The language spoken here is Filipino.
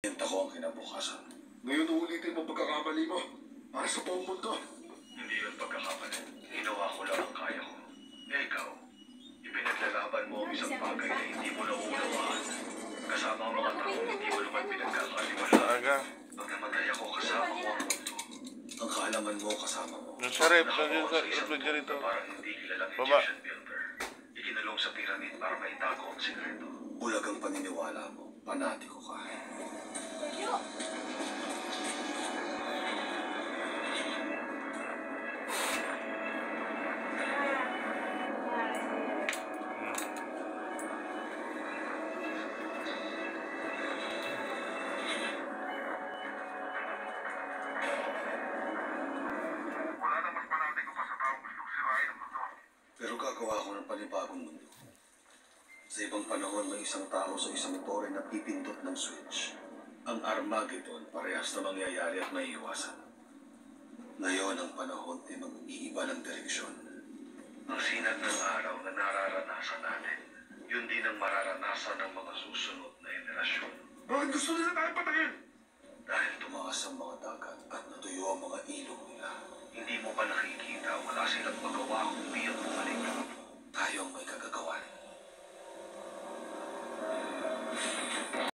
Pinta ko ang kinabukasan. Ngayon uulitin mo pagkakamali mo para sa buong mundo. Hindi yun pagkakamali. Ginawa ko lang ang kaya ko. Ikaw, ipinaglalaban mo ang isang bagay na hindi mo naunawaan. Kasama ang mga tao hindi mo naman pinagkakaliwalaan. Pag namatay ako, kasama ko ang mundo. Ang kaalaman mo kasama mo. Yung sa rep, Nakakuha sa refrigerator. parang hindi kilalang Baba. Egyptian builder. Ikinulong sa pyramid para maitago ang sikreto. Bulag ang paniniwala mo. Panatiko ka. Wala na mas panatiko pa sa taong gustong sirain ang mundo. Pero gagawa ko ng panibagong mundo. Sa ibang panahon, may isang tao sa isang tore na pipindot ng switch. Ang Armageddon parehas na mangyayari at may iwasan. Ngayon ang panahon ay mag-iiba ng direksyon. Ang sinag ng araw na nararanasan natin, yun din ang mararanasan ng mga susunod